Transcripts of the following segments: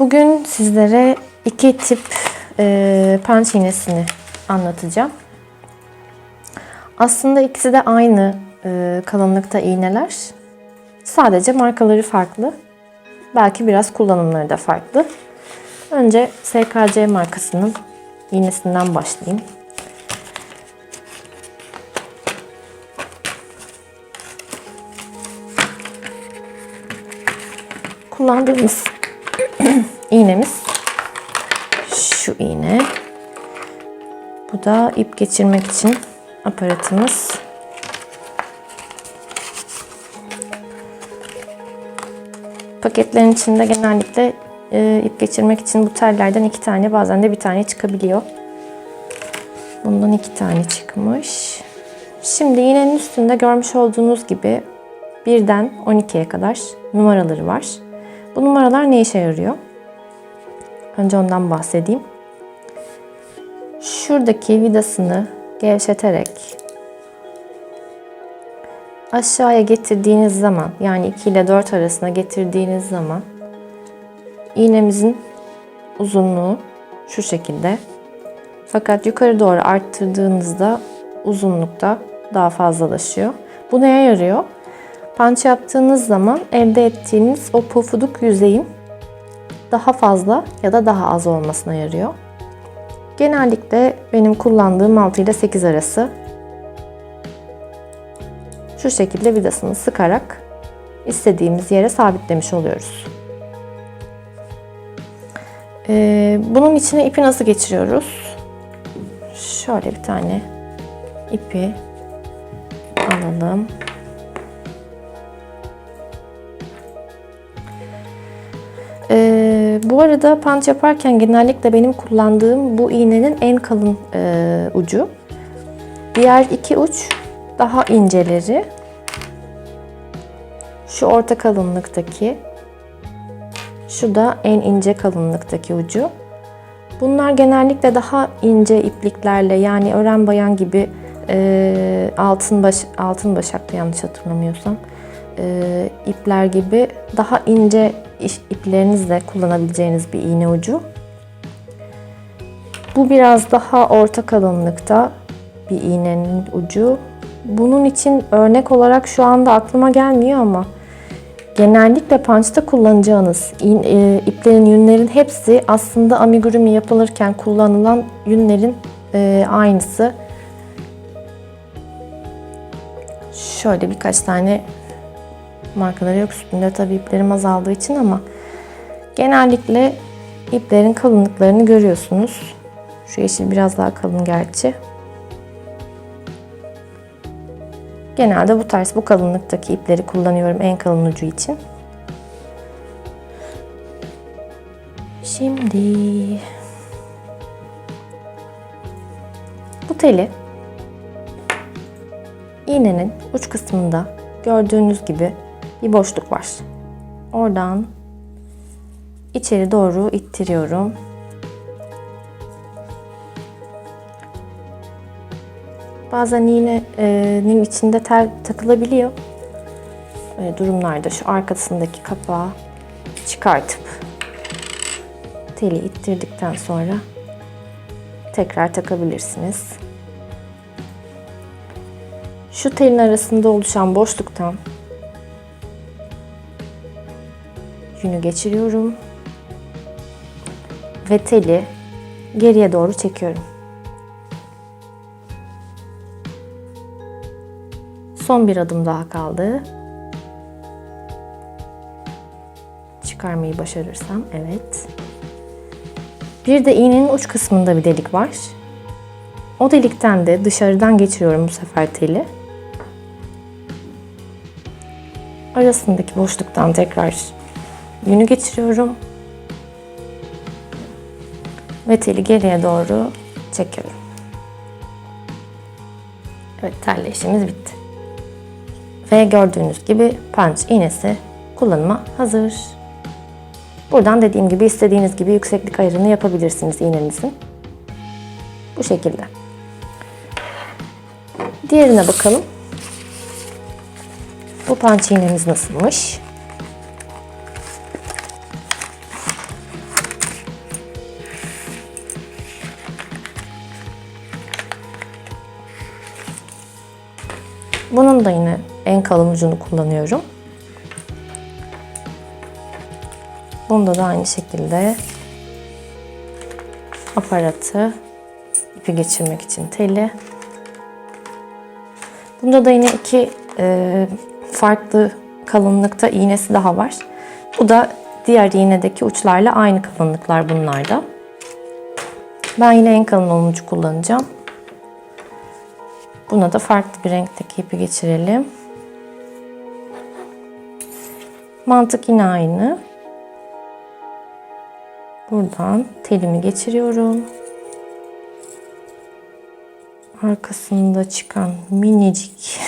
Bugün sizlere iki tip punch iğnesini anlatacağım. Aslında ikisi de aynı kalınlıkta iğneler. Sadece markaları farklı. Belki biraz kullanımları da farklı. Önce SKC markasının iğnesinden başlayayım. Kullandığımız iğnemiz şu iğne. Bu da ip geçirmek için aparatımız. Paketlerin içinde genellikle ip geçirmek için bu tellerden 2 tane, bazen de 1 tane çıkabiliyor. Bundan 2 tane çıkmış. Şimdi iğnenin üstünde görmüş olduğunuz gibi 1'den 12'ye kadar numaraları var. Bu numaralar ne işe yarıyor? Önce ondan bahsedeyim. Şuradaki vidasını gevşeterek aşağıya getirdiğiniz zaman, yani 2 ile 4 arasına getirdiğiniz zaman iğnemizin uzunluğu şu şekilde. Fakat yukarı doğru arttırdığınızda uzunlukta daha fazlalaşıyor. Bu neye yarıyor? Punch yaptığınız zaman elde ettiğiniz o pofuduk yüzeyin daha fazla ya da daha az olmasına yarıyor. Genellikle benim kullandığım 6 ile 8 arası. Şu şekilde vidasını sıkarak istediğimiz yere sabitlemiş oluyoruz. Bunun içine ipi nasıl geçiriyoruz? Şöyle bir tane ipi alalım. Bu arada punch yaparken genellikle benim kullandığım bu iğnenin en kalın ucu. Diğer 2 uç daha inceleri. Şu orta kalınlıktaki, şu da en ince kalınlıktaki ucu. Bunlar genellikle daha ince ipliklerle, yani ören bayan gibi altın başaklı yanlış hatırlamıyorsam ipler gibi daha ince iplerinizle kullanabileceğiniz bir iğne ucu. Bu biraz daha orta kalınlıkta bir iğnenin ucu. Bunun için örnek olarak şu anda aklıma gelmiyor ama genellikle punch'ta kullanacağınız iplerin, yünlerin hepsi aslında amigurumi yapılırken kullanılan yünlerin aynısı. Şöyle birkaç tane markaları yok üstünde, tabii iplerim azaldığı için, ama genellikle iplerin kalınlıklarını görüyorsunuz. Şu yeşil biraz daha kalın gerçi. Genelde bu kalınlıktaki ipleri kullanıyorum en kalın ucu için. Şimdi bu teli iğnenin uç kısmında gördüğünüz gibi bir boşluk var. Oradan içeri doğru ittiriyorum. Bazen iğnenin içinde tel takılabiliyor. Böyle durumlarda şu arkasındaki kapağı çıkartıp teli ittirdikten sonra tekrar takabilirsiniz. Şu telin arasında oluşan boşluktan yünü geçiriyorum ve teli geriye doğru çekiyorum. Son bir adım daha kaldı. Çıkarmayı başarırsam, evet. Bir de iğnenin uç kısmında bir delik var. O delikten de dışarıdan geçiriyorum bu sefer teli. Arasındaki boşluktan tekrar yünü geçiriyorum. Ve teli geriye doğru çekiyorum. Evet, telle işimiz bitti. Ve gördüğünüz gibi punch iğnesi kullanıma hazır. Buradan dediğim gibi istediğiniz gibi yükseklik ayarını yapabilirsiniz iğnenizin. Bu şekilde. Diğerine bakalım. Bu punch iğnemiz nasılmış? Bunun da yine en kalın ucunu kullanıyorum. Bunda da aynı şekilde aparatı, ipi geçirmek için teli. Bunda da yine iki farklı kalınlıkta iğnesi daha var. Bu da diğer iğnedeki uçlarla aynı kalınlıklar bunlarda. Ben yine en kalın olan ucu kullanacağım. Buna da farklı bir renkteki ipi geçirelim. Mantık yine aynı. Buradan telimi geçiriyorum. Arkasında çıkan minicik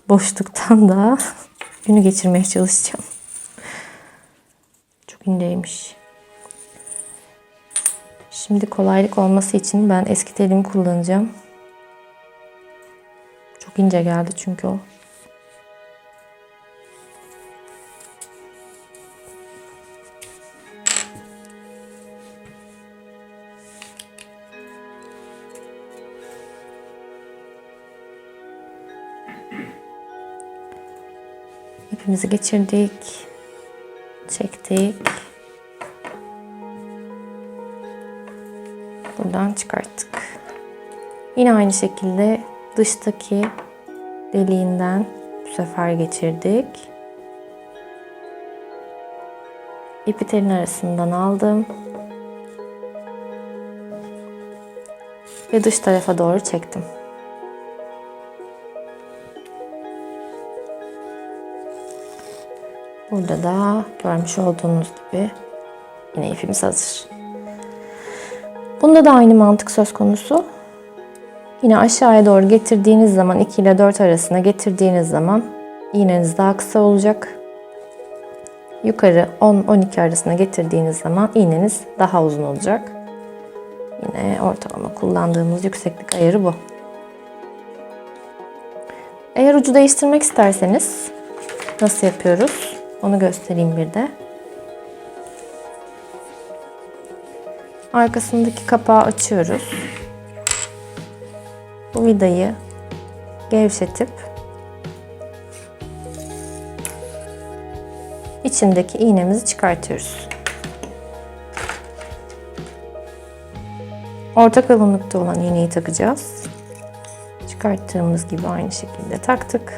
boşluktan da yünü geçirmeye çalışacağım. Çok inceymiş. Şimdi kolaylık olması için ben eski telimi kullanacağım. Çok ince geldi çünkü o. İpimizi geçirdik, çektik, buradan çıkarttık. Yine aynı şekilde dıştaki deliğinden bu sefer geçirdik. İpi telin arasından aldım ve dış tarafa doğru çektim. Burada da görmüş olduğunuz gibi yine ipimiz hazır. Bunda da aynı mantık söz konusu. Yine aşağıya doğru getirdiğiniz zaman 2 ile 4 arasına getirdiğiniz zaman iğneniz daha kısa olacak. Yukarı 10-12 arasına getirdiğiniz zaman iğneniz daha uzun olacak. Yine ortalama kullandığımız yükseklik ayarı bu. Eğer ucu değiştirmek isterseniz nasıl yapıyoruz? Onu göstereyim bir de. Arkasındaki kapağı açıyoruz. Bu vidayı gevşetip içindeki iğnemizi çıkartıyoruz. Orta kalınlıkta olan iğneyi takacağız. Çıkarttığımız gibi aynı şekilde taktık.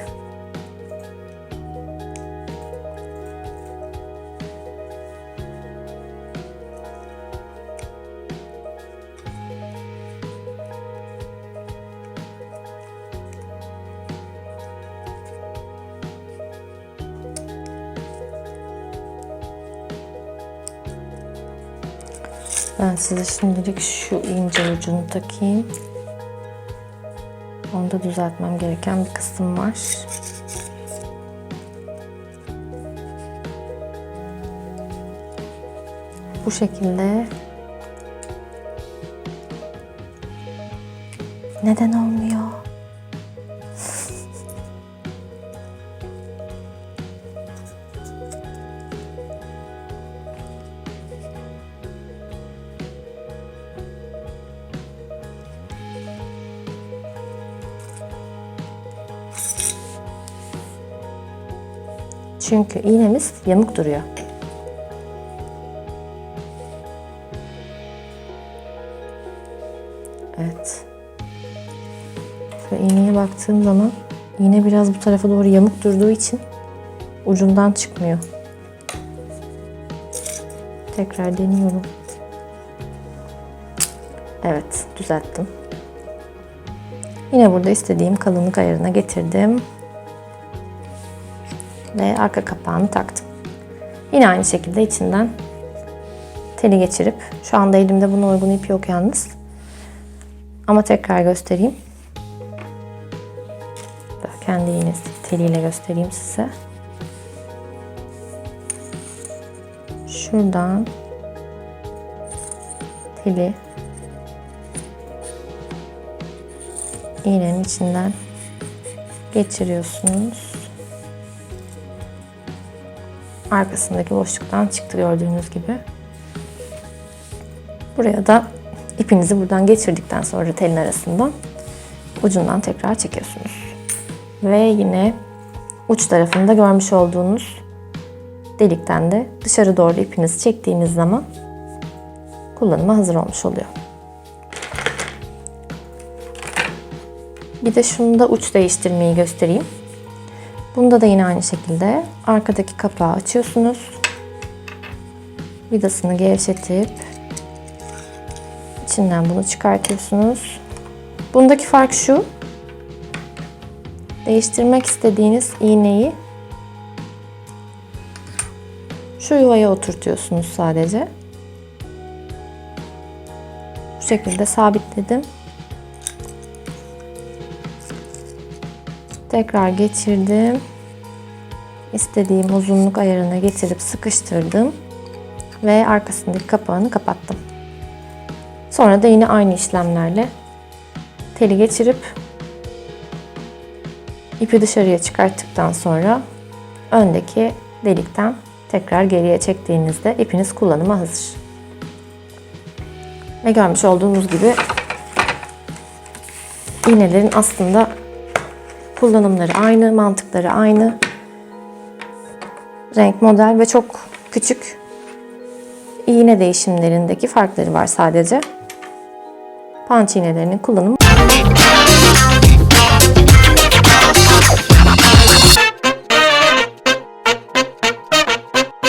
Ben size şimdilik şu ince ucunu takayım. Onda düzeltmem gereken bir kısım var. Bu şekilde. Neden olmuyor? Çünkü iğnemiz yamuk duruyor. Evet. Şöyle iğneye baktığım zaman iğne biraz bu tarafa doğru yamuk durduğu için ucundan çıkmıyor. Tekrar deniyorum. Evet, düzelttim. Yine burada istediğim kalınlık ayarına getirdim. Ve arka kapağını taktım. Yine aynı şekilde içinden teli geçirip, şu anda elimde buna uygun ip yok yalnız. Ama tekrar göstereyim. Kendi iğnesi teliyle göstereyim size. Şuradan teli iğnenin içinden geçiriyorsunuz. Arkasındaki boşluktan çıktı gördüğünüz gibi. Buraya da ipinizi buradan geçirdikten sonra telin arasından ucundan tekrar çekiyorsunuz. Ve yine uç tarafında görmüş olduğunuz delikten de dışarı doğru ipinizi çektiğiniz zaman kullanıma hazır olmuş oluyor. Bir de şunu da uç değiştirmeyi göstereyim. Bunda da yine aynı şekilde arkadaki kapağı açıyorsunuz. Vidasını gevşetip içinden bunu çıkartıyorsunuz. Bundaki fark şu. Değiştirmek istediğiniz iğneyi şu yuvaya oturtuyorsunuz sadece. Bu şekilde sabitledim. Tekrar geçirdim. İstediğim uzunluk ayarına getirip sıkıştırdım. Ve arkasındaki kapağını kapattım. Sonra da yine aynı işlemlerle teli geçirip ipi dışarıya çıkarttıktan sonra öndeki delikten tekrar geriye çektiğinizde ipiniz kullanıma hazır. Ve görmüş olduğunuz gibi iğnelerin aslında kullanımları aynı, mantıkları aynı. Renk, model ve çok küçük iğne değişimlerindeki farkları var sadece. Punch iğnelerinin kullanımı